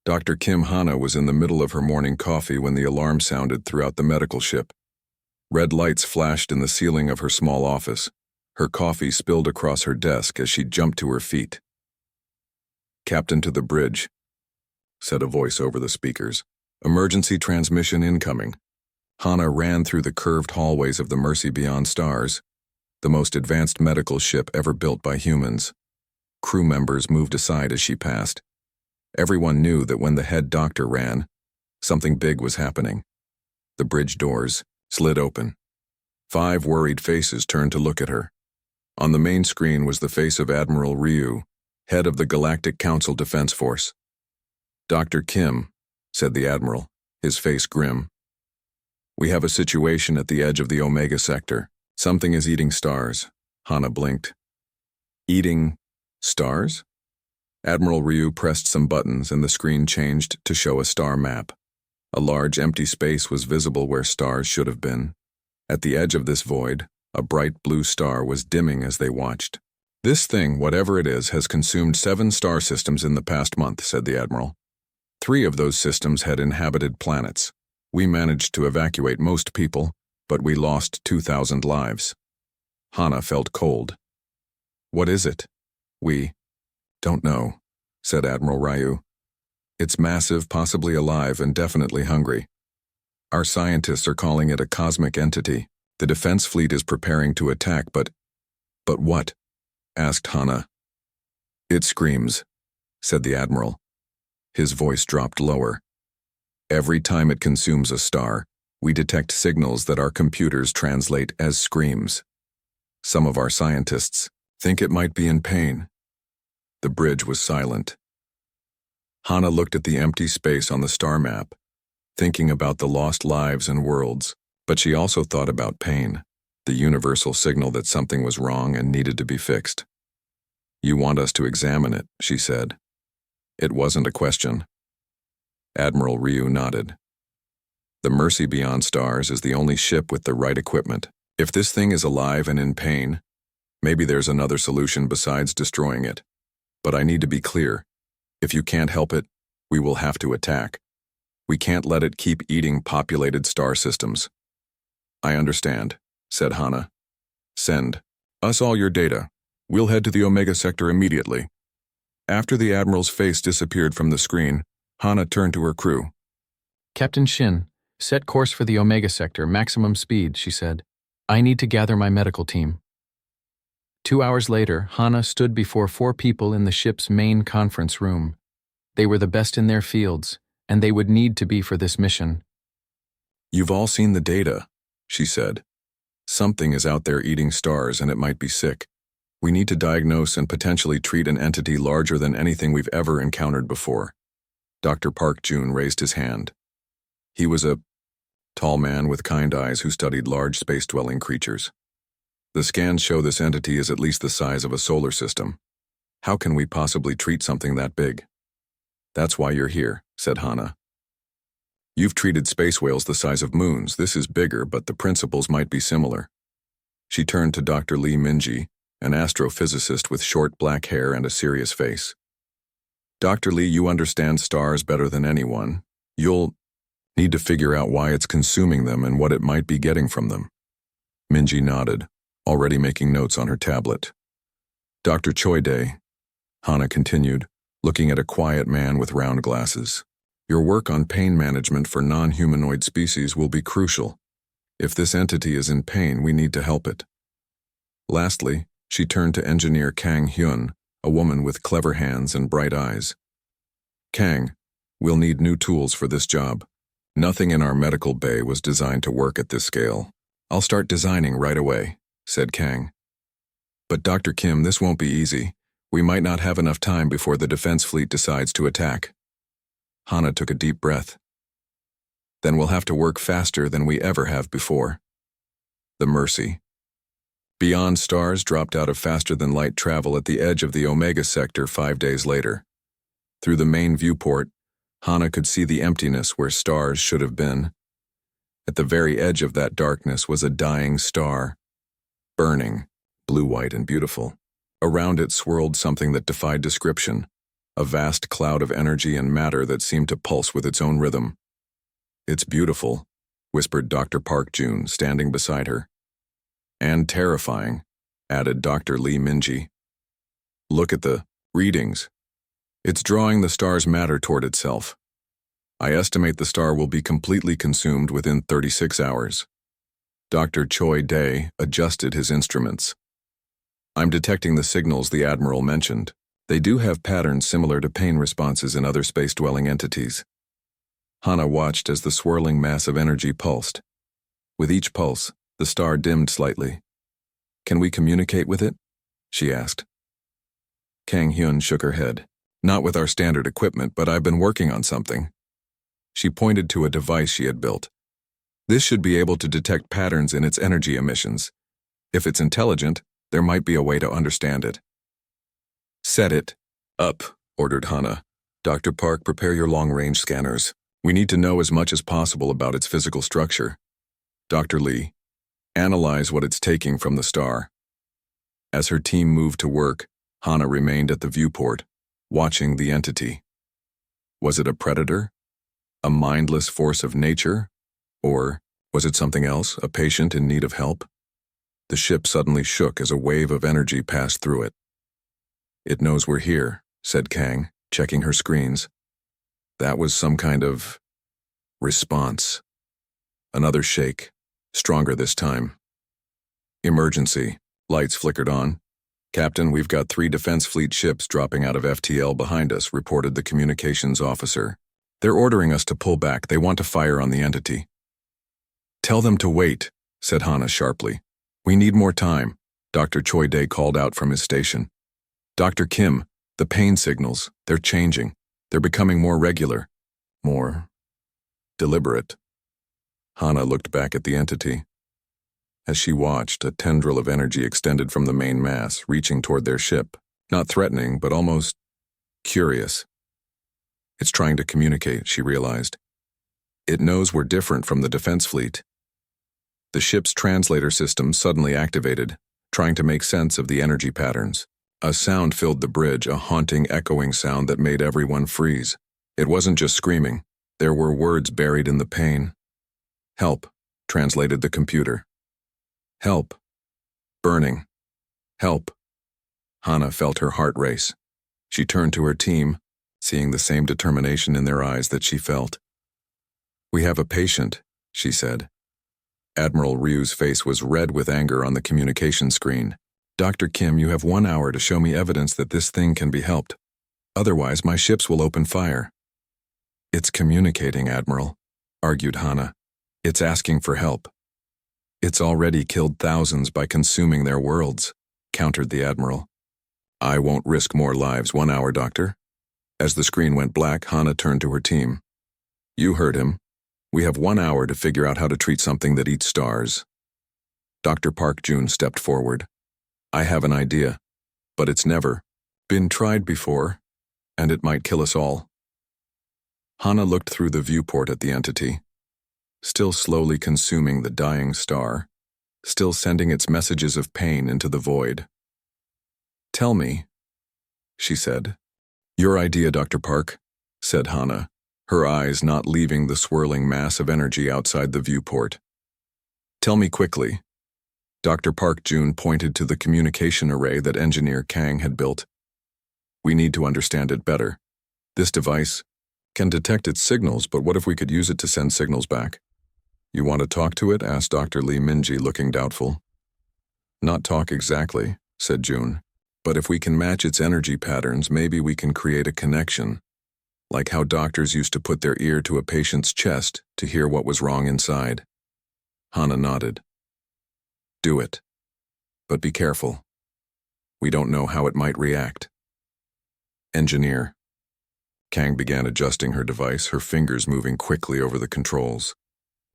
Dr. Kim Hana was in the middle of her morning coffee when the alarm sounded throughout the medical ship. Red lights flashed in the ceiling of her small office. Her coffee spilled across her desk as she jumped to her feet. "Captain to the bridge," said a voice over the speakers. "Emergency transmission incoming." Hana ran through the curved hallways of the Mercy Beyond Stars, the most advanced medical ship ever built by humans. Crew members moved aside as she passed. Everyone knew that when the head doctor ran, something big was happening. The bridge doors slid open. 5 worried faces turned to look at her. On the main screen was the face of Admiral Ryu, head of the Galactic Council Defense Force. "Dr. Kim," said the Admiral, his face grim. "We have a situation at the edge of the Omega Sector. Something is eating stars." Hana blinked. "Eating stars?" Admiral Ryu pressed some buttons and the screen changed to show a star map. A large empty space was visible where stars should have been. At the edge of this void, a bright blue star was dimming as they watched. "This thing, whatever it is, has consumed 7 star systems in the past month," said the Admiral. 3 of those systems had inhabited planets. We managed to evacuate most people, but we lost 2,000 lives. Hana felt cold. "What is it?" "We don't know," said Admiral Ryu. "It's massive, possibly alive, and definitely hungry. Our scientists are calling it a cosmic entity. The defense fleet is preparing to attack, but what?" asked Hana. "It screams," said the Admiral. His voice dropped lower. "Every time it consumes a star, we detect signals that our computers translate as screams. Some of our scientists think it might be in pain." The bridge was silent. Hana looked at the empty space on the star map, thinking about the lost lives and worlds, but she also thought about pain, the universal signal that something was wrong and needed to be fixed. "You want us to examine it," she said. It wasn't a question. Admiral Ryu nodded. "The Mercy Beyond Stars is the only ship with the right equipment. If this thing is alive and in pain, maybe there's another solution besides destroying it. But I need to be clear. If you can't help it, we will have to attack. We can't let it keep eating populated star systems." "I understand," said Hana. "Send us all your data. We'll head to the Omega Sector immediately." After the Admiral's face disappeared from the screen, Hana turned to her crew. "Captain Shin, set course for the Omega Sector, maximum speed," she said. "I need to gather my medical team." 2 hours later, Hana stood before 4 people in the ship's main conference room. They were the best in their fields, and they would need to be for this mission. "You've all seen the data," she said. "Something is out there eating stars and it might be sick. We need to diagnose and potentially treat an entity larger than anything we've ever encountered before." Dr. Park Jun raised his hand. He was a tall man with kind eyes who studied large space-dwelling creatures. "The scans show this entity is at least the size of a solar system. How can we possibly treat something that big?" "That's why you're here," said Hana. "You've treated space whales the size of moons. This is bigger, but the principles might be similar." She turned to Dr. Lee Minji, an astrophysicist with short black hair and a serious face. "Dr. Lee, you understand stars better than anyone. You'll need to figure out why it's consuming them and what it might be getting from them." Minji nodded, already making notes on her tablet. "Dr. Choide," Hana continued, looking at a quiet man with round glasses. "Your work on pain management for non-humanoid species will be crucial. If this entity is in pain, we need to help it." Lastly, she turned to engineer Kang Hyun, a woman with clever hands and bright eyes. "Kang, we'll need new tools for this job. Nothing in our medical bay was designed to work at this scale." "I'll start designing right away," said Kang. "But Dr. Kim, this won't be easy. We might not have enough time before the defense fleet decides to attack." Hana took a deep breath. "Then we'll have to work faster than we ever have before." The Mercy Beyond Stars dropped out of faster-than-light travel at the edge of the Omega Sector 5 days later. Through the main viewport, Hana could see the emptiness where stars should have been. At the very edge of that darkness was a dying star, burning, blue-white and beautiful. Around it swirled something that defied description, a vast cloud of energy and matter that seemed to pulse with its own rhythm. "It's beautiful," whispered Dr. Park Jun, standing beside her. "And terrifying," added Dr. Lee Minji. "Look at the readings. It's drawing the star's matter toward itself. I estimate the star will be completely consumed within 36 hours. Dr. Choi Dae adjusted his instruments. "I'm detecting the signals the Admiral mentioned. They do have patterns similar to pain responses in other space-dwelling entities." Hana watched as the swirling mass of energy pulsed. With each pulse, the star dimmed slightly. "Can we communicate with it?" she asked. Kang Hyun shook her head. "Not with our standard equipment, but I've been working on something." She pointed to a device she had built. "This should be able to detect patterns in its energy emissions. If it's intelligent, there might be a way to understand it." "Set it up," ordered Hana. "Dr. Park, prepare your long-range scanners. We need to know as much as possible about its physical structure. Dr. Lee, analyze what it's taking from the star." As her team moved to work, Hana remained at the viewport, watching the entity. Was it a predator? A mindless force of nature? Or was it something else, a patient in need of help? The ship suddenly shook as a wave of energy passed through it. "It knows we're here," said Kang, checking her screens. That was some kind of response. Another shake, stronger this time. "Emergency." Lights flickered on. "Captain, we've got 3 Defense Fleet ships dropping out of FTL behind us," reported the communications officer. "They're ordering us to pull back. They want to fire on the entity." "Tell them to wait," said Hana sharply. "We need more time," Dr. Choi Dae called out from his station. "Dr. Kim, the pain signals, they're changing. They're becoming more regular, more deliberate." Hana looked back at the entity. As she watched, a tendril of energy extended from the main mass, reaching toward their ship, not threatening, but almost curious. "It's trying to communicate," she realized. "It knows we're different from the defense fleet." The ship's translator system suddenly activated, trying to make sense of the energy patterns. A sound filled the bridge, a haunting, echoing sound that made everyone freeze. It wasn't just screaming. There were words buried in the pain. "Help," translated the computer. "Help. Burning. Help." Hana felt her heart race. She turned to her team, seeing the same determination in their eyes that she felt. "We have a patient," she said. Admiral Ryu's face was red with anger on the communication screen. "Dr. Kim, you have 1 hour to show me evidence that this thing can be helped. Otherwise, my ships will open fire." "It's communicating, Admiral," argued Hana. "It's asking for help." "It's already killed thousands by consuming their worlds," countered the Admiral. "I won't risk more lives. 1 hour, Doctor." As the screen went black, Hana turned to her team. "You heard him. We have 1 hour to figure out how to treat something that eats stars." Dr. Park Jun stepped forward. "I have an idea, but it's never been tried before, and it might kill us all." Hana looked through the viewport at the entity, still slowly consuming the dying star, still sending its messages of pain into the void. "Tell me," she said. "Your idea, Dr. Park," said Hana, her eyes not leaving the swirling mass of energy outside the viewport. "Tell me quickly." Dr. Park Jun pointed to the communication array that engineer Kang had built. "We need to understand it better. This device can detect its signals, but what if we could use it to send signals back?" "You want to talk to it?" asked Dr. Lee Minji, looking doubtful. "Not talk exactly," said Jun. "But if we can match its energy patterns, maybe we can create a connection, like how doctors used to put their ear to a patient's chest to hear what was wrong inside." Hana nodded. "Do it. But be careful. We don't know how it might react." "Engineer." Kang began adjusting her device, her fingers moving quickly over the controls.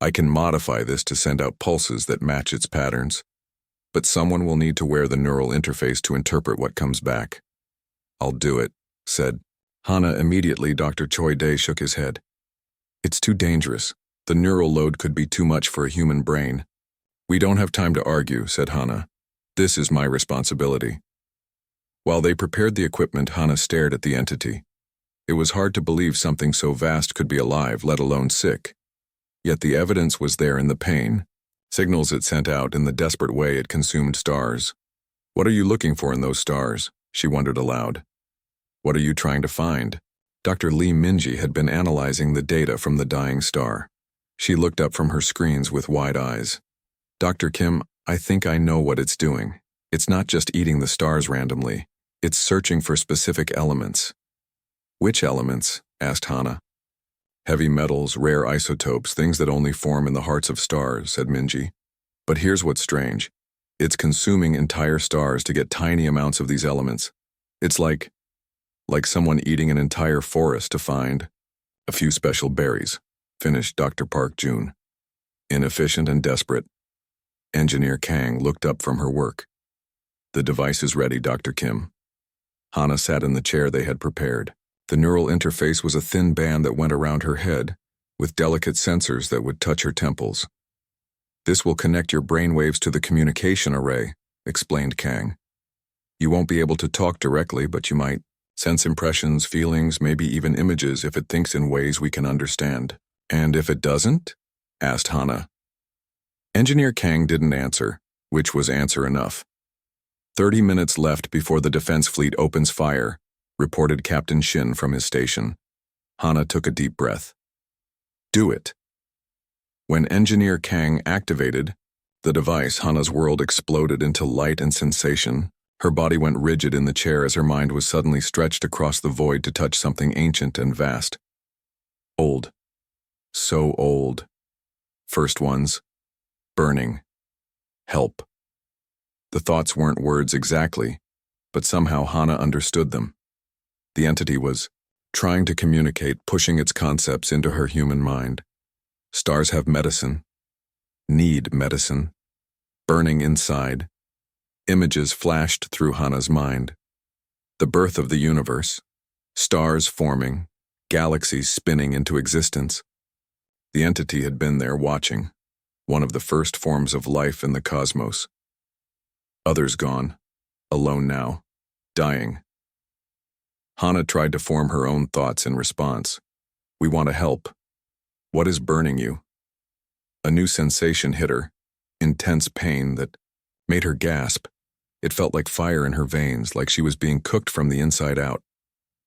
"I can modify this to send out pulses that match its patterns, but someone will need to wear the neural interface to interpret what comes back." "I'll do it," said Hana. Immediately, Dr. Choi Dae shook his head. "It's too dangerous. The neural load could be too much for a human brain." "We don't have time to argue," said Hana. "This is my responsibility." While they prepared the equipment, Hana stared at the entity. It was hard to believe something so vast could be alive, let alone sick. Yet the evidence was there in the pain, signals it sent out in the desperate way it consumed stars. What are you looking for in those stars? She wondered aloud. What are you trying to find? Dr. Lee Minji had been analyzing the data from the dying star. She looked up from her screens with wide eyes. Dr. Kim, I think I know what it's doing. It's not just eating the stars randomly. It's searching for specific elements. Which elements? Asked Hana. Heavy metals, rare isotopes, things that only form in the hearts of stars, said Minji. But here's what's strange. It's consuming entire stars to get tiny amounts of these elements. It's like someone eating an entire forest to find a few special berries, finished Dr. Park Jun. Inefficient and desperate. Engineer Kang looked up from her work. The device is ready, Dr. Kim. Hana sat in the chair they had prepared. The neural interface was a thin band that went around her head, with delicate sensors that would touch her temples. This will connect your brainwaves to the communication array, explained Kang. You won't be able to talk directly, but you might sense impressions, feelings, maybe even images if it thinks in ways we can understand. And if it doesn't? Asked Hana. Engineer Kang didn't answer, which was answer enough. 30 minutes left before the defense fleet opens fire, reported Captain Shin from his station. Hana took a deep breath. Do it. When Engineer Kang activated, the device, Hana's world exploded into light and sensation. Her body went rigid in the chair as her mind was suddenly stretched across the void to touch something ancient and vast. Old. So old. First ones. Burning. Help. The thoughts weren't words exactly, but somehow Hana understood them. The entity was trying to communicate, pushing its concepts into her human mind. Stars have medicine. Need medicine. Burning inside. Images flashed through Hana's mind. The birth of the universe. Stars forming. Galaxies spinning into existence. The entity had been there watching. One of the first forms of life in the cosmos. Others gone. Alone now. Dying. Hana tried to form her own thoughts in response. We want to help. What is burning you? A new sensation hit her. Intense pain that made her gasp. It felt like fire in her veins, like she was being cooked from the inside out.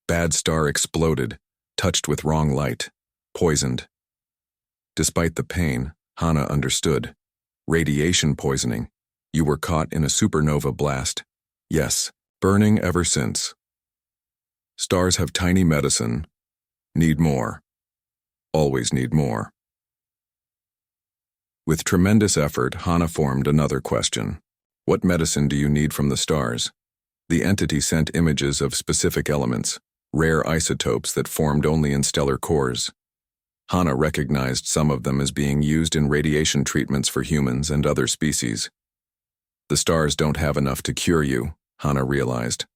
Bad star exploded, touched with wrong light. Poisoned. Despite the pain, Hana understood. Radiation poisoning. You were caught in a supernova blast. Yes, burning ever since. Stars have tiny medicine. Need more. Always need more. With tremendous effort, Hana formed another question. What medicine do you need from the stars? The entity sent images of specific elements, rare isotopes that formed only in stellar cores. Hana recognized some of them as being used in radiation treatments for humans and other species. The stars don't have enough to cure you, Hana realized.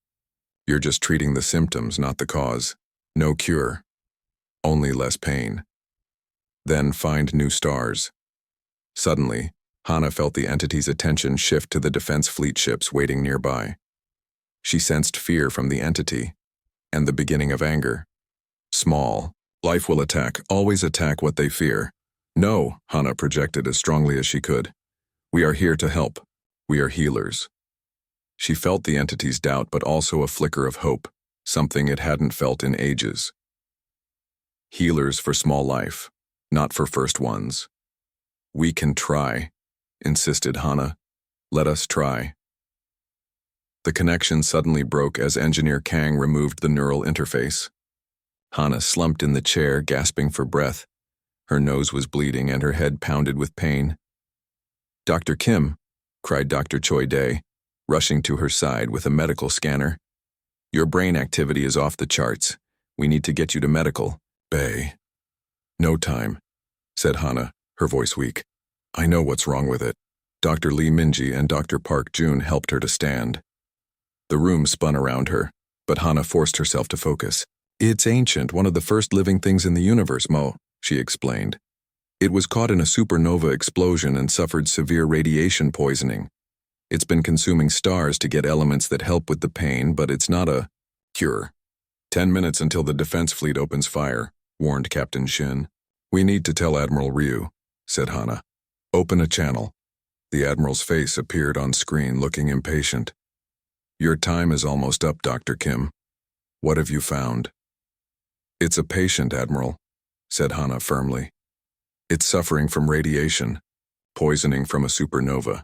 You're just treating the symptoms, not the cause. No cure. Only less pain. Then find new stars. Suddenly, Hana felt the entity's attention shift to the defense fleet ships waiting nearby. She sensed fear from the entity, and the beginning of anger. Small. Life will attack, always attack what they fear. No, Hana projected as strongly as she could. We are here to help. We are healers. She felt the entity's doubt, but also a flicker of hope, something it hadn't felt in ages. Healers for small life, not for first ones. We can try, insisted Hana. Let us try. The connection suddenly broke as Engineer Kang removed the neural interface. Hana slumped in the chair, gasping for breath. Her nose was bleeding and her head pounded with pain. Dr. Kim, cried Dr. Choi Dae, rushing to her side with a medical scanner. Your brain activity is off the charts. We need to get you to medical. Bae. No time, said Hana, her voice weak. I know what's wrong with it. Dr. Lee Minji and Dr. Park Jun helped her to stand. The room spun around her, but Hana forced herself to focus. It's ancient, one of the first living things in the universe, Mo, she explained. It was caught in a supernova explosion and suffered severe radiation poisoning. It's been consuming stars to get elements that help with the pain, but it's not a cure. 10 minutes until the defense fleet opens fire, warned Captain Shin. We need to tell Admiral Ryu, said Hana. Open a channel. The Admiral's face appeared on screen, looking impatient. Your time is almost up, Dr. Kim. What have you found? It's a patient, Admiral, said Hana firmly. It's suffering from radiation, poisoning from a supernova.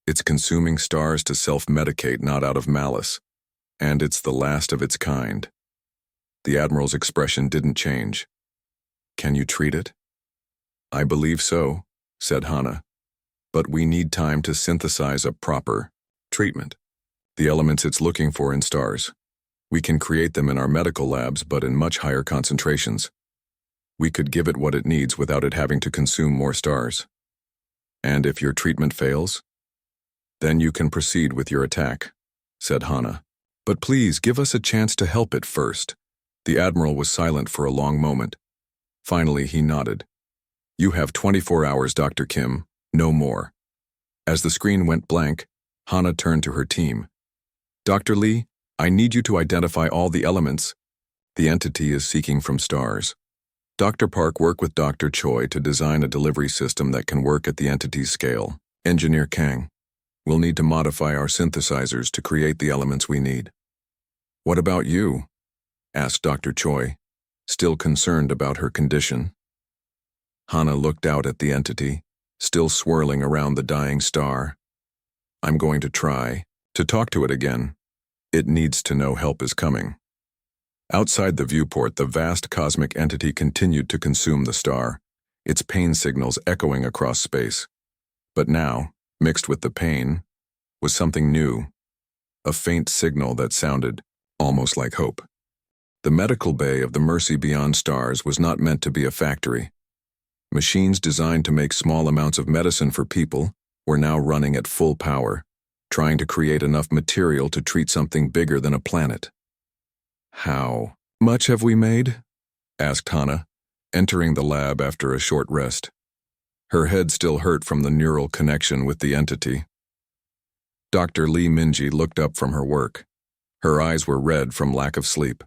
It's consuming stars to self-medicate, not out of malice. And it's the last of its kind. The Admiral's expression didn't change. Can you treat it? I believe so, said Hana. But we need time to synthesize a proper treatment. The elements it's looking for in stars. We can create them in our medical labs, but in much higher concentrations. We could give it what it needs without it having to consume more stars. And if your treatment fails, then you can proceed with your attack, said Hana. But please give us a chance to help it first. The Admiral was silent for a long moment. Finally, he nodded. You have 24 hours, Dr. Kim, no more. As the screen went blank, Hana turned to her team. Dr. Lee, I need you to identify all the elements the entity is seeking from stars. Dr. Park, work with Dr. Choi to design a delivery system that can work at the entity's scale. Engineer Kang, we'll need to modify our synthesizers to create the elements we need. What about you? Asked Dr. Choi, still concerned about her condition. Hana looked out at the entity, still swirling around the dying star. I'm going to try to talk to it again. It needs to know help is coming. Outside the viewport, the vast cosmic entity continued to consume the star, its pain signals echoing across space. But now, mixed with the pain, was something new, a faint signal that sounded almost like hope. The medical bay of the Mercy Beyond Stars was not meant to be a factory. Machines designed to make small amounts of medicine for people were now running at full power, trying to create enough material to treat something bigger than a planet. How much have we made? Asked Hana, entering the lab after a short rest. Her head still hurt from the neural connection with the entity. Dr. Lee Minji looked up from her work. Her eyes were red from lack of sleep.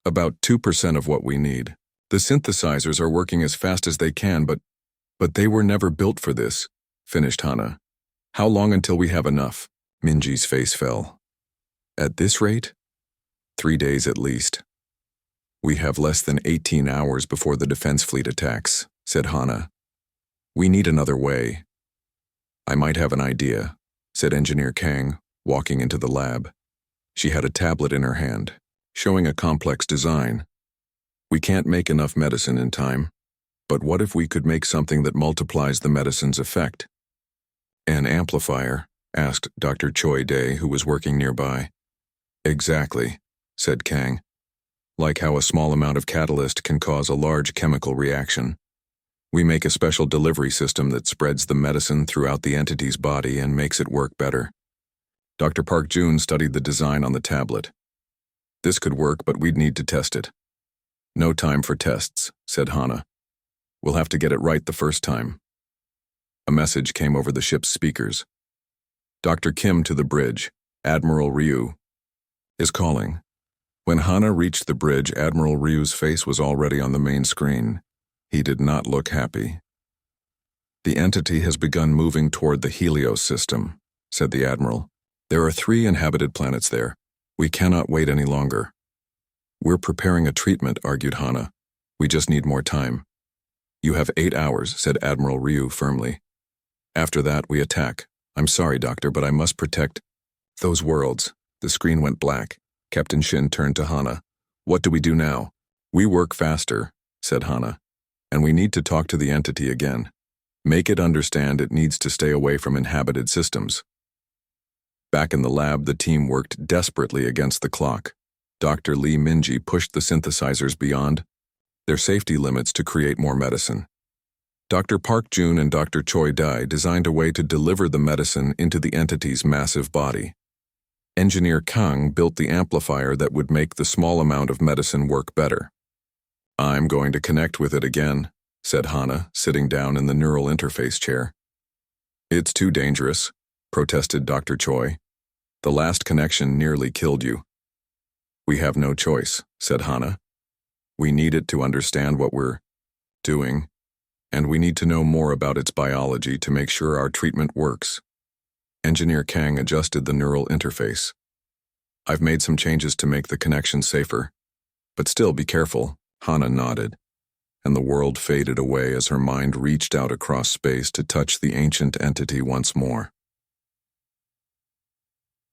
About 2% of what we need. The synthesizers are working as fast as they can, but they were never built for this, finished Hana. How long until we have enough? Minji's face fell. At this rate? 3 days at least. We have less than 18 hours before the defense fleet attacks, said Hana. We need another way. I might have an idea, said Engineer Kang, walking into the lab. She had a tablet in her hand, showing a complex design. We can't make enough medicine in time, but what if we could make something that multiplies the medicine's effect? An amplifier, asked Dr. Choi Dae, who was working nearby. Exactly, said Kang. Like how a small amount of catalyst can cause a large chemical reaction. We make a special delivery system that spreads the medicine throughout the entity's body and makes it work better. Dr. Park Jun studied the design on the tablet. This could work, but we'd need to test it. No time for tests, said Hana. We'll have to get it right the first time. A message came over the ship's speakers. Dr. Kim to the bridge. Admiral Ryu is calling. When Hana reached the bridge, Admiral Ryu's face was already on the main screen. He did not look happy. The entity has begun moving toward the Helios system, said the Admiral. There are 3 inhabited planets there. We cannot wait any longer. We're preparing a treatment, argued Hana. We just need more time. You have 8 hours, said Admiral Ryu firmly. After that, we attack. I'm sorry, Doctor, but I must protect those worlds. The screen went black. Captain Shin turned to Hana. What do we do now? We work faster, said Hana. And we need to talk to the entity again. Make it understand it needs to stay away from inhabited systems. Back in the lab, the team worked desperately against the clock. Dr. Lee Minji pushed the synthesizers beyond their safety limits to create more medicine. Dr. Park Jun and Dr. Choi Dae designed a way to deliver the medicine into the entity's massive body. Engineer Kang built the amplifier that would make the small amount of medicine work better. I'm going to connect with it again, said Hana, sitting down in the neural interface chair. It's too dangerous, protested Dr. Choi. The last connection nearly killed you. We have no choice, said Hana. We need it to understand what we're doing, and we need to know more about its biology to make sure our treatment works. Engineer Kang adjusted the neural interface. I've made some changes to make the connection safer, but still be careful, Hana nodded, and the world faded away as her mind reached out across space to touch the ancient entity once more.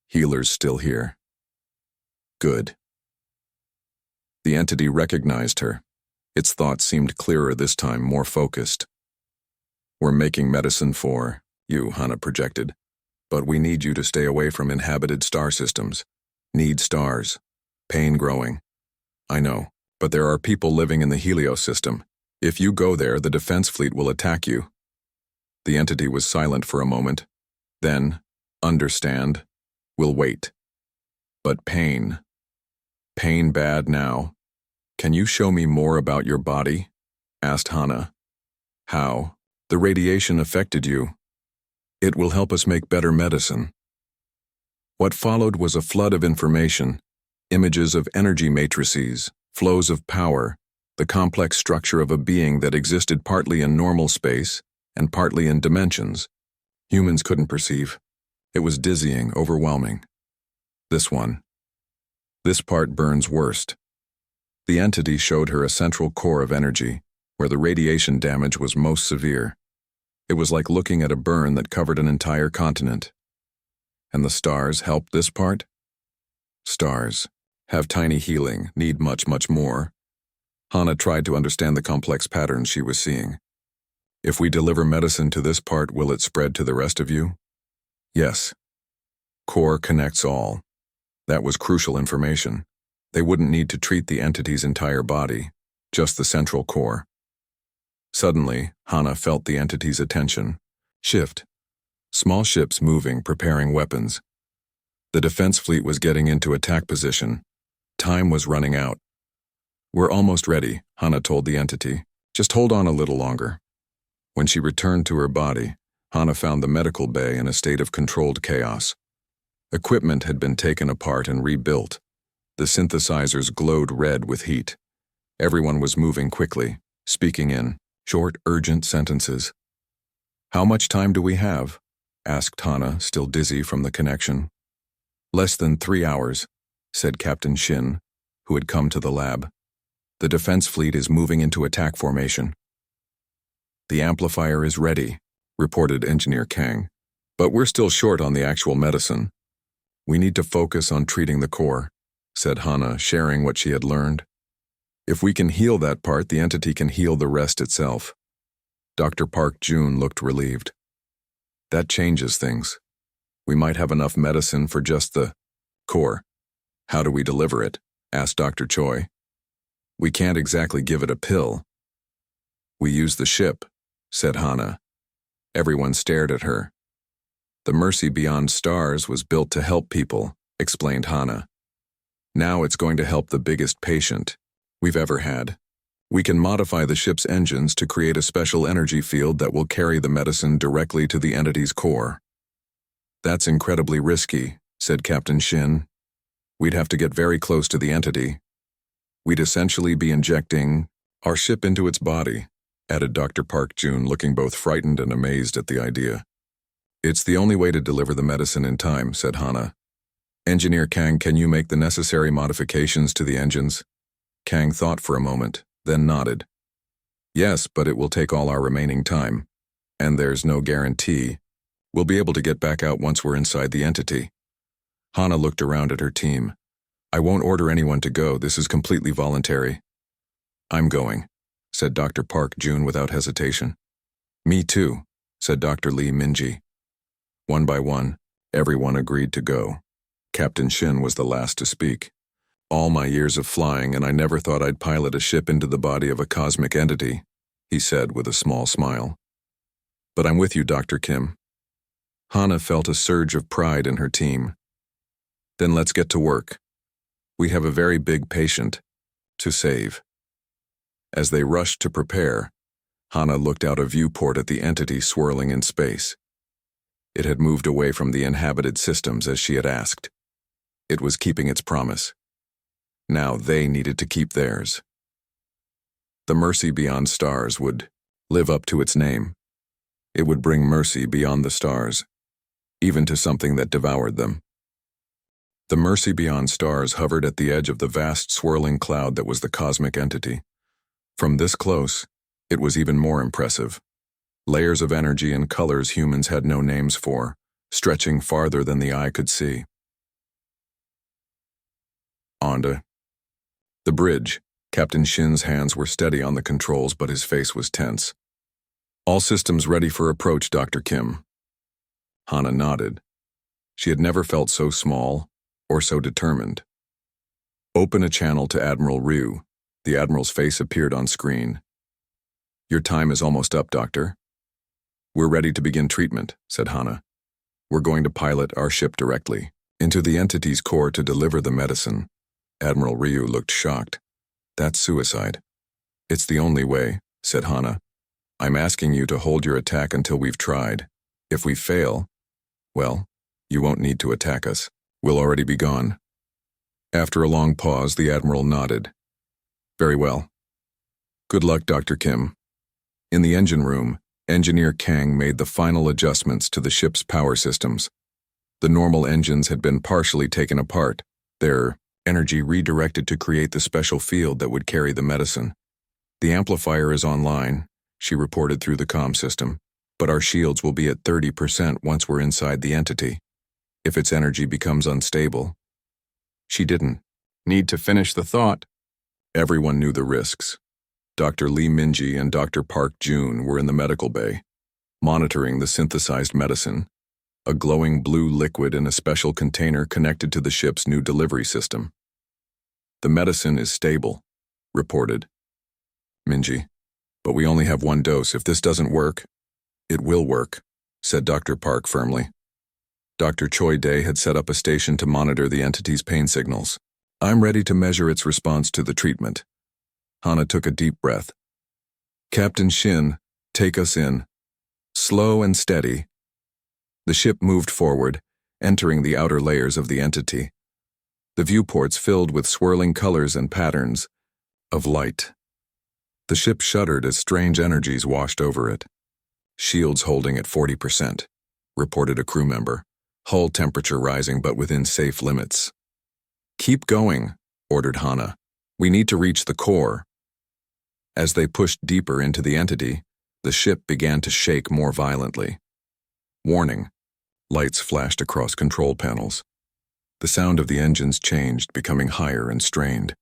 Healer's still here. Good. The entity recognized her. Its thoughts seemed clearer this time, more focused. We're making medicine for you, Hana projected, but we need you to stay away from inhabited star systems. Need stars. Pain growing. I know, but there are people living in the Helios system. If you go there, the defense fleet will attack you. The entity was silent for a moment. Then, understand, we'll wait. But pain. Pain bad now. Can you show me more about your body? Asked Hana. How? The radiation affected you. It will help us make better medicine. What followed was a flood of information, images of energy matrices, flows of power, the complex structure of a being that existed partly in normal space and partly in dimensions. Humans couldn't perceive. It was dizzying, overwhelming. This part burns worst. The entity showed her a central core of energy, where the radiation damage was most severe. It was like looking at a burn that covered an entire continent. And the stars helped this part? Stars have tiny healing, need much, much more. Hana tried to understand the complex patterns she was seeing. If we deliver medicine to this part, will it spread to the rest of you? Yes. Core connects all. That was crucial information. They wouldn't need to treat the entity's entire body, just the central core. Suddenly, Hana felt the entity's attention shift. Small ships moving, preparing weapons. The defense fleet was getting into attack position. Time was running out. We're almost ready, Hana told the entity. Just hold on a little longer. When she returned to her body, Hana found the medical bay in a state of controlled chaos. Equipment had been taken apart and rebuilt. The synthesizers glowed red with heat. Everyone was moving quickly, speaking in short, urgent sentences. How much time do we have? Asked Hana, still dizzy from the connection. Less than 3 hours, said Captain Shin, who had come to the lab. The defense fleet is moving into attack formation. The amplifier is ready, reported Engineer Kang, but we're still short on the actual medicine. We need to focus on treating the core, said Hana, sharing what she had learned. If we can heal that part, the entity can heal the rest itself. Dr. Park Jun looked relieved. That changes things. We might have enough medicine for just the core. How do we deliver it? Asked Dr. Choi. We can't exactly give it a pill. We use the ship, said Hana. Everyone stared at her. The Mercy Beyond Stars was built to help people, explained Hana. Now it's going to help the biggest patient we've ever had. We can modify the ship's engines to create a special energy field that will carry the medicine directly to the entity's core. That's incredibly risky, said Captain Shin. We'd have to get very close to the entity. We'd essentially be injecting our ship into its body, added Dr. Park Jun, looking both frightened and amazed at the idea. It's the only way to deliver the medicine in time, said Hana. Engineer Kang, can you make the necessary modifications to the engines? Kang thought for a moment, then nodded. Yes, but it will take all our remaining time. And there's no guarantee we'll be able to get back out once we're inside the entity. Hana looked around at her team. I won't order anyone to go, this is completely voluntary. I'm going, said Dr. Park Jun without hesitation. Me too, said Dr. Lee Minji. One by one, everyone agreed to go. Captain Shin was the last to speak. All my years of flying, and I never thought I'd pilot a ship into the body of a cosmic entity, he said with a small smile. But I'm with you, Dr. Kim. Hana felt a surge of pride in her team. Then let's get to work. We have a very big patient to save. As they rushed to prepare, Hana looked out a viewport at the entity swirling in space. It had moved away from the inhabited systems as she had asked. It was keeping its promise. Now they needed to keep theirs. The mercy beyond stars would live up to its name. It would bring mercy beyond the stars, even to something that devoured them. The mercy beyond stars hovered at the edge of the vast swirling cloud that was the cosmic entity. From this close, it was even more impressive. Layers of energy and colors humans had no names for, stretching farther than the eye could see. Onto the bridge. Captain Shin's hands were steady on the controls, but his face was tense. All systems ready for approach, Dr. Kim. Hana nodded. She had never felt so small or so determined. Open a channel to Admiral Ryu. The Admiral's face appeared on screen. Your time is almost up, Doctor. We're ready to begin treatment, said Hana. We're going to pilot our ship directly into the entity's core to deliver the medicine. Admiral Ryu looked shocked. That's suicide. It's the only way, said Hana. I'm asking you to hold your attack until we've tried. If we fail, well, you won't need to attack us. We'll already be gone. After a long pause, the Admiral nodded. Very well. Good luck, Dr. Kim. In the engine room, Engineer Kang made the final adjustments to the ship's power systems. The normal engines had been partially taken apart, their energy redirected to create the special field that would carry the medicine. The amplifier is online, she reported through the comm system, but our shields will be at 30% once we're inside the entity. If its energy becomes unstable. She didn't need to finish the thought. Everyone knew the risks. Dr. Lee Minji and Dr. Park Jun were in the medical bay, monitoring the synthesized medicine, a glowing blue liquid in a special container connected to the ship's new delivery system. The medicine is stable, reported Minji, but we only have one dose. If this doesn't work, it will work, said Dr. Park firmly. Dr. Choi Dae had set up a station to monitor the entity's pain signals. I'm ready to measure its response to the treatment. Hana took a deep breath. Captain Shin, take us in. Slow and steady. The ship moved forward, entering the outer layers of the entity. The viewports filled with swirling colors and patterns of light. The ship shuddered as strange energies washed over it. Shields holding at 40%, reported a crew member. Hull temperature rising but within safe limits. Keep going, ordered Hana. We need to reach the core. As they pushed deeper into the entity, the ship began to shake more violently. Warning. Lights flashed across control panels. The sound of the engines changed, becoming higher and strained.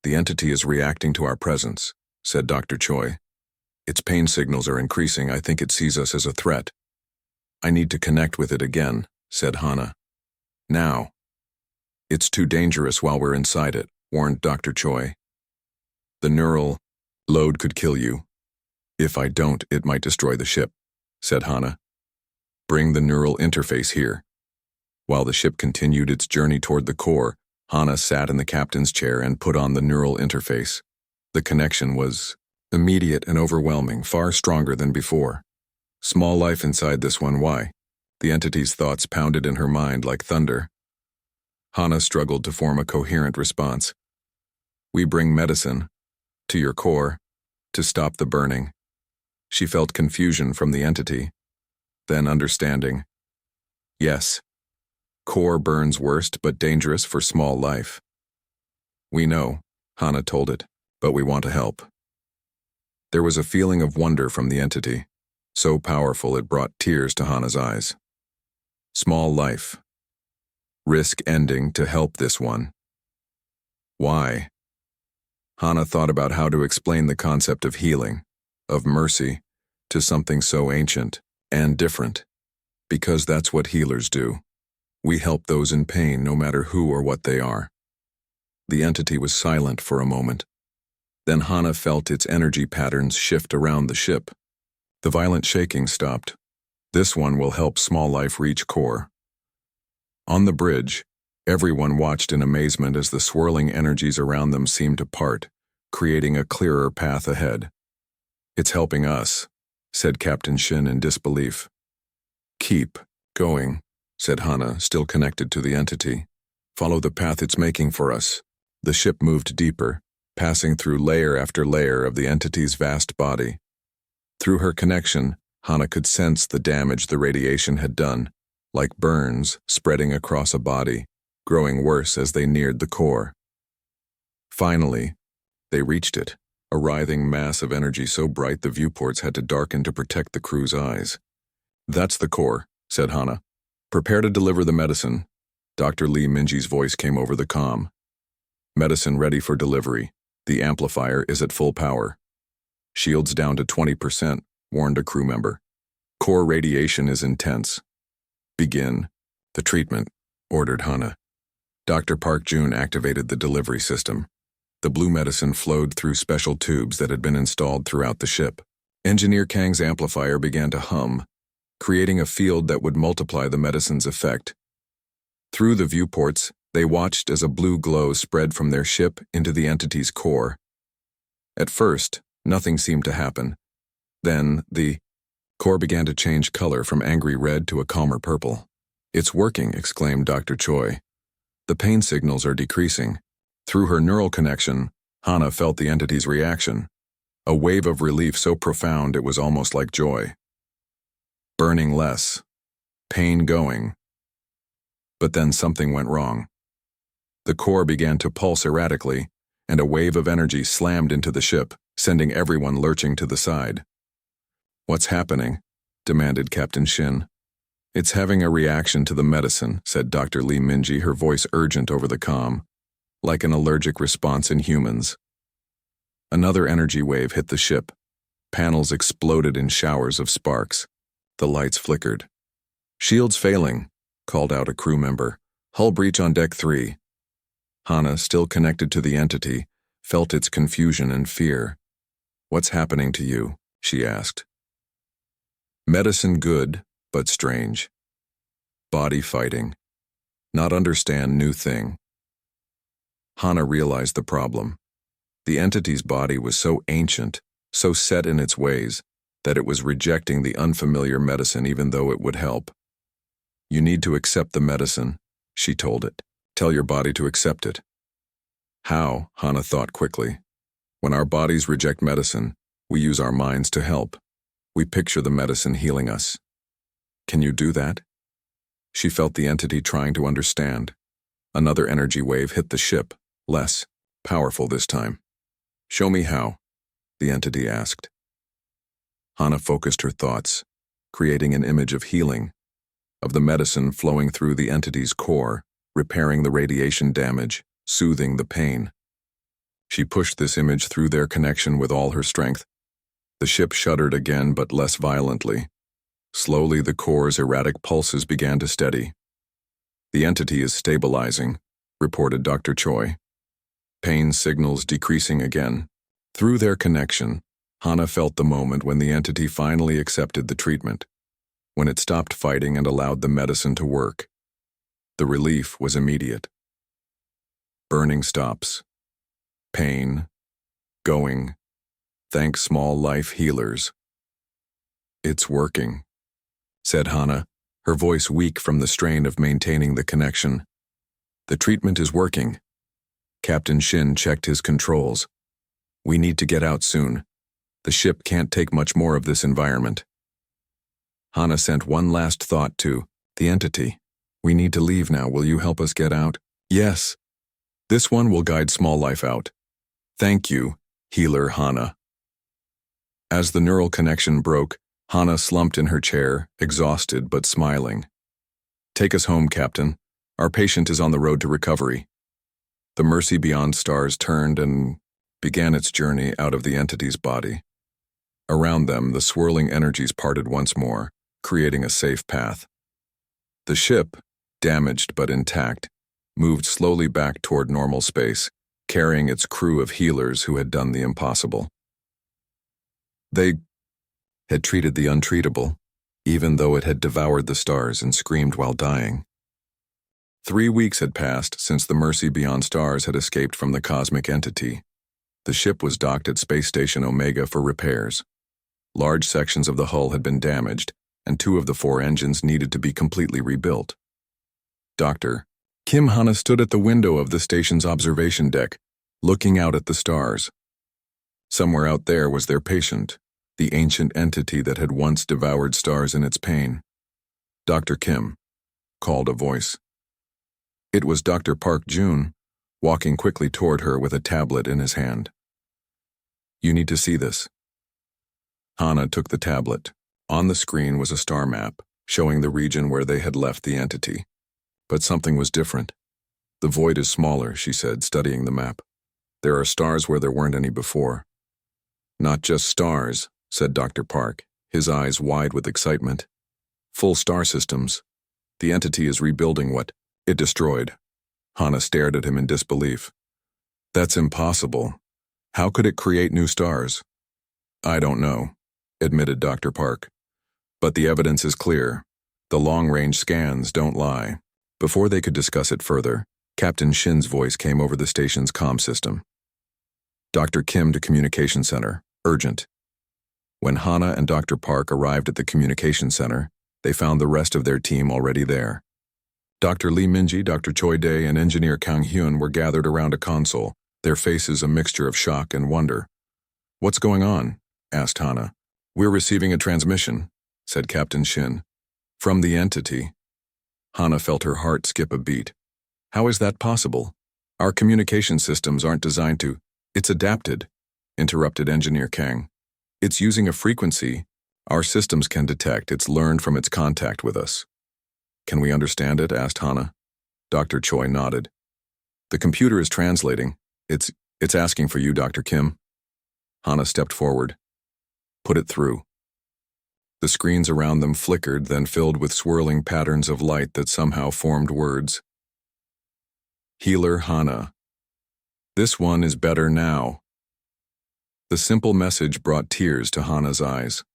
The entity is reacting to our presence, said Dr. Choi. Its pain signals are increasing. I think it sees us as a threat. I need to connect with it again, said Hana. Now. It's too dangerous while we're inside it, warned Dr. Choi. The neural load could kill you. If I don't, it might destroy the ship, said Hana. Bring the neural interface here. While the ship continued its journey toward the core, Hana sat in the captain's chair and put on the neural interface. The connection was immediate and overwhelming, far stronger than before. Small life inside this one, why? The entity's thoughts pounded in her mind like thunder. Hana struggled to form a coherent response. We bring medicine to your core to stop the burning. She felt confusion from the entity, then understanding. Yes, core burns worst but dangerous for small life. We know, Hana told it, but we want to help. There was a feeling of wonder from the entity, so powerful it brought tears to Hana's eyes. Small life. Risk ending to help this one. Why? Hana thought about how to explain the concept of healing, of mercy, to something so ancient and different. Because that's what healers do. We help those in pain no matter who or what they are. The entity was silent for a moment. Then Hana felt its energy patterns shift around the ship. The violent shaking stopped. This one will help small life reach core. On the bridge, everyone watched in amazement as the swirling energies around them seemed to part, creating a clearer path ahead. It's helping us, said Captain Shin in disbelief. Keep going, said Hana, still connected to the entity. Follow the path it's making for us. The ship moved deeper, passing through layer after layer of the entity's vast body. Through her connection, Hana could sense the damage the radiation had done, like burns spreading across a body, growing worse as they neared the core. Finally, they reached it, a writhing mass of energy so bright the viewports had to darken to protect the crew's eyes. "That's the core," said Hana. "Prepare to deliver the medicine." Dr. Lee Minji's voice came over the comm. "Medicine ready for delivery. The amplifier is at full power." "Shields down to 20%, warned a crew member. "Core radiation is intense." "Begin the treatment," ordered Hana. Dr. Park Jun activated the delivery system. The blue medicine flowed through special tubes that had been installed throughout the ship. Engineer Kang's amplifier began to hum, creating a field that would multiply the medicine's effect. Through the viewports, they watched as a blue glow spread from their ship into the entity's core. At first, nothing seemed to happen. Then, the core began to change color from angry red to a calmer purple. "It's working," exclaimed Dr. Choi. "The pain signals are decreasing." Through her neural connection, Hana felt the entity's reaction, a wave of relief so profound it was almost like joy. Burning less, pain going. But then something went wrong. The core began to pulse erratically, and a wave of energy slammed into the ship, sending everyone lurching to the side. "What's happening?" demanded Captain Shin. "It's having a reaction to the medicine," said Dr. Lee Minji, her voice urgent over the comm, like an allergic response in humans. Another energy wave hit the ship. Panels exploded in showers of sparks. The lights flickered. "Shields failing," called out a crew member. "Hull breach on deck 3. Hana, still connected to the entity, felt its confusion and fear. "What's happening to you?" she asked. "Medicine good, but strange. Body fighting. Not understand new thing." Hana realized the problem. The entity's body was so ancient, so set in its ways, that it was rejecting the unfamiliar medicine even though it would help. "You need to accept the medicine," she told it. "Tell your body to accept it." How? Hana thought quickly. When our bodies reject medicine, we use our minds to help. We picture the medicine healing us. Can you do that? She felt the entity trying to understand. Another energy wave hit the ship, less powerful this time. "Show me how," the entity asked. Hana focused her thoughts, creating an image of healing, of the medicine flowing through the entity's core, repairing the radiation damage, soothing the pain. She pushed this image through their connection with all her strength. The ship shuddered again, but less violently. Slowly, the core's erratic pulses began to steady. "The entity is stabilizing," reported Dr. Choi. Pain signals decreasing again. Through their connection, Hana felt the moment when the entity finally accepted the treatment, when it stopped fighting and allowed the medicine to work. The relief was immediate. Burning stops. Pain. Going. Thank small life healers. "It's working," said Hana, her voice weak from the strain of maintaining the connection. "The treatment is working." Captain Shin checked his controls. "We need to get out soon. The ship can't take much more of this environment." Hana sent one last thought to the entity. "We need to leave now. Will you help us get out?" "Yes. This one will guide small life out. Thank you, healer Hana." As the neural connection broke, Hana slumped in her chair, exhausted but smiling. "Take us home, Captain. Our patient is on the road to recovery." The Mercy Beyond Stars turned and began its journey out of the entity's body. Around them, the swirling energies parted once more, creating a safe path. The ship, damaged but intact, moved slowly back toward normal space, carrying its crew of healers who had done the impossible. They had treated the untreatable, even though it had devoured the stars and screamed while dying. 3 weeks had passed since the Mercy Beyond Stars had escaped from the cosmic entity. The ship was docked at Space Station Omega for repairs. Large sections of the hull had been damaged, and 2 of the 4 engines needed to be completely rebuilt. "Doctor," Kim Hana stood at the window of the station's observation deck, looking out at the stars. Somewhere out there was their patient, the ancient entity that had once devoured stars in its pain. "Dr. Kim," called a voice. It was Dr. Park Jun, walking quickly toward her with a tablet in his hand. "You need to see this." Hana took the tablet. On the screen was a star map, showing the region where they had left the entity. But something was different. "The void is smaller," she said, studying the map. "There are stars where there weren't any before." "Not just stars," said Dr. Park, his eyes wide with excitement. "Full star systems. The entity is rebuilding what it destroyed." Hana stared at him in disbelief. "That's impossible. How could it create new stars?" "I don't know," admitted Dr. Park. "But the evidence is clear. The long-range scans don't lie." Before they could discuss it further, Captain Shin's voice came over the station's comm system. "Dr. Kim to Communication Center. Urgent." When Hana and Dr. Park arrived at the communication center, they found the rest of their team already there. Dr. Lee Minji, Dr. Choi Dae, and Engineer Kang Hyun were gathered around a console, their faces a mixture of shock and wonder. "What's going on?" asked Hana. "We're receiving a transmission," said Captain Shin. "From the entity." Hana felt her heart skip a beat. "How is that possible? Our communication systems aren't designed to—" "It's adapted," interrupted Engineer Kang. "It's using a frequency our systems can detect. It's learned from its contact with us." "Can we understand it?" asked Hana. Dr. Choi nodded. "The computer is translating. It's asking for you, Dr. Kim." Hana stepped forward. "Put it through." The screens around them flickered, then filled with swirling patterns of light that somehow formed words. "Healer Hana. This one is better now." The simple message brought tears to Hana's eyes.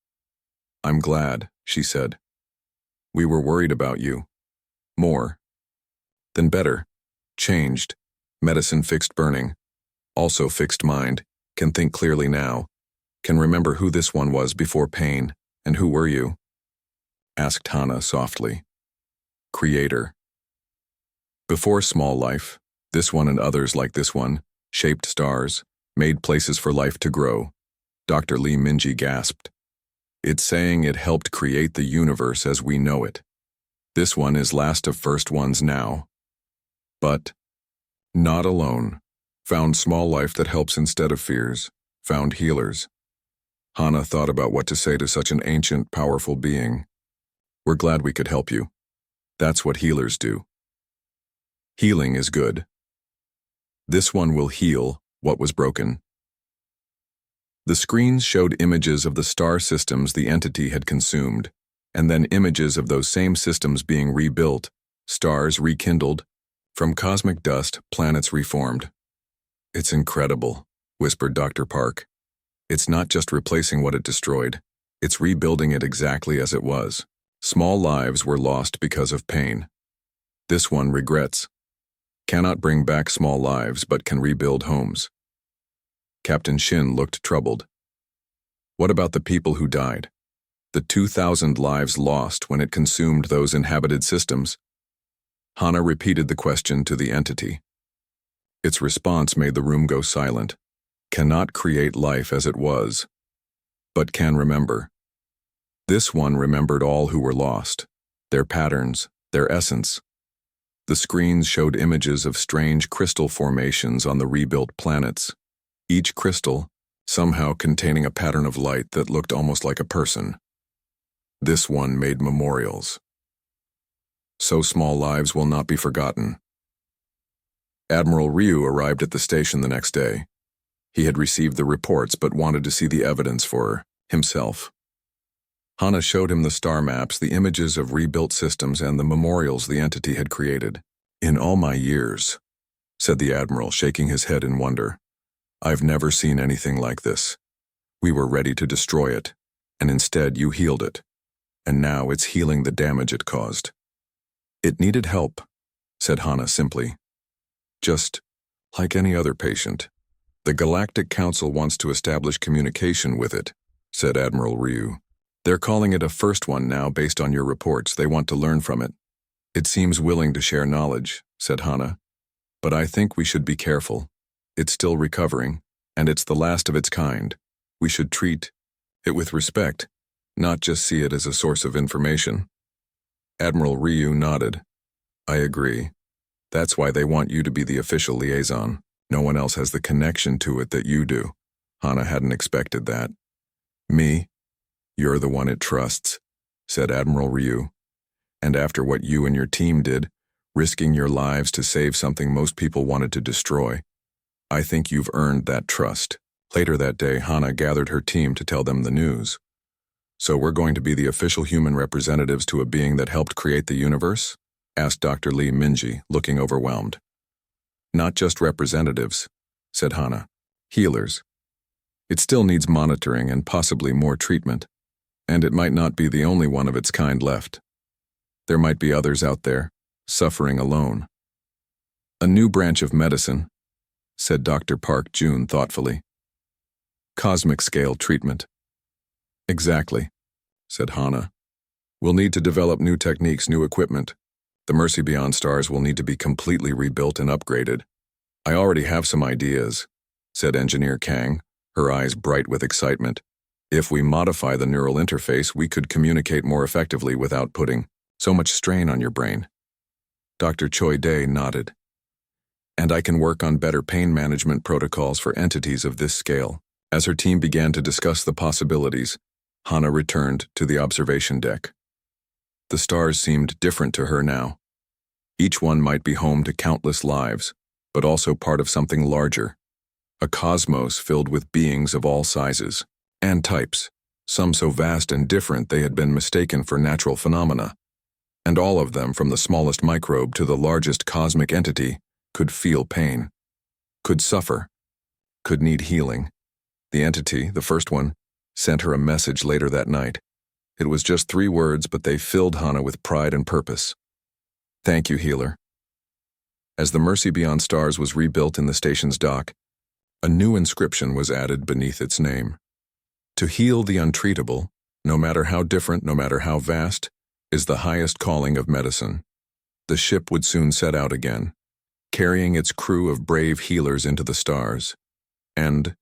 "I'm glad," she said. "We were worried about you. More. Then better. Changed. Medicine fixed burning. Also fixed mind. Can think clearly now. Can remember who this one was before pain. And who were you?" asked Hana softly. "Creator. Before small life, this one and others like this one, shaped stars, made places for life to grow." Dr. Lee Minji gasped. "It's saying it helped create the universe as we know it. This one is last of first ones now. But not alone. Found small life that helps instead of fears. Found healers." Hana thought about what to say to such an ancient, powerful being. "We're glad we could help you. That's what healers do. Healing is good. This one will heal what was broken." The screens showed images of the star systems the entity had consumed, and then images of those same systems being rebuilt, stars rekindled. From cosmic dust, planets reformed. "It's incredible," whispered Dr. Park. "It's not just replacing what it destroyed. It's rebuilding it exactly as it was. Small lives were lost because of pain. This one regrets. Cannot bring back small lives, but can rebuild homes." Captain Shin looked troubled. "What about the people who died? The 2,000 lives lost when it consumed those inhabited systems?" Hana repeated the question to the entity. Its response made the room go silent. "Cannot create life as it was, but can remember." This one remembered all who were lost, their patterns, their essence. The screens showed images of strange crystal formations on the rebuilt planets, each crystal somehow containing a pattern of light that looked almost like a person. This one made memorials. So small lives will not be forgotten. Admiral Ryu arrived at the station the next day. He had received the reports but wanted to see the evidence for himself. Hana showed him the star maps, the images of rebuilt systems, and the memorials the entity had created. "In all my years," said the Admiral, shaking his head in wonder, "I've never seen anything like this. We were ready to destroy it, and instead you healed it. And now it's healing the damage it caused." "It needed help," said Hana simply. "Just like any other patient. The Galactic Council wants to establish communication with it," said Admiral Ryu. "They're calling it a first one now based on your reports. They want to learn from it." It seems willing to share knowledge, said Hannah. But I think we should be careful. It's still recovering, and it's the last of its kind. We should treat it with respect, not just see it as a source of information. Admiral Ryu nodded. I agree. That's why they want you to be the official liaison. No one else has the connection to it that you do. Hannah hadn't expected that. Me? You're the one it trusts, said Admiral Ryu. And after what you and your team did, risking your lives to save something most people wanted to destroy, I think you've earned that trust. Later that day, Hannah gathered her team to tell them the news. So we're going to be the official human representatives to a being that helped create the universe? Asked Dr. Lee Minji, looking overwhelmed. Not just representatives, said Hannah. Healers. It still needs monitoring and possibly more treatment, and it might not be the only one of its kind left. There might be others out there, suffering alone. A new branch of medicine, said Dr. Park June thoughtfully. Cosmic scale treatment. Exactly, said Hannah. We'll need to develop new techniques, new equipment. The Mercy Beyond Stars will need to be completely rebuilt and upgraded. I already have some ideas, said Engineer Kang, her eyes bright with excitement. If we modify the neural interface, we could communicate more effectively without putting so much strain on your brain. Dr. Choi Dae nodded. And I can work on better pain management protocols for entities of this scale. As her team began to discuss the possibilities, Hannah returned to the observation deck. The stars seemed different to her now. Each one might be home to countless lives, but also part of something larger. A cosmos filled with beings of all sizes and types, some so vast and different they had been mistaken for natural phenomena. And all of them, from the smallest microbe to the largest cosmic entity, could feel pain, could suffer, could need healing. The entity, the first one, sent her a message later that night. It was just 3 words, but they filled Hannah with pride and purpose. Thank you, healer. As the Mercy Beyond Stars was rebuilt in the station's dock, a new inscription was added beneath its name. To heal the untreatable, no matter how different, no matter how vast, is the highest calling of medicine. The ship would soon set out again, carrying its crew of brave healers into the stars. And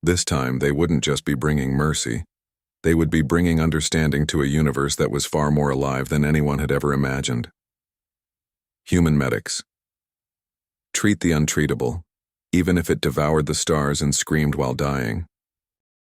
this time they wouldn't just be bringing mercy. They would be bringing understanding to a universe that was far more alive than anyone had ever imagined. Human medics. Treat the untreatable, even if it devoured the stars and screamed while dying.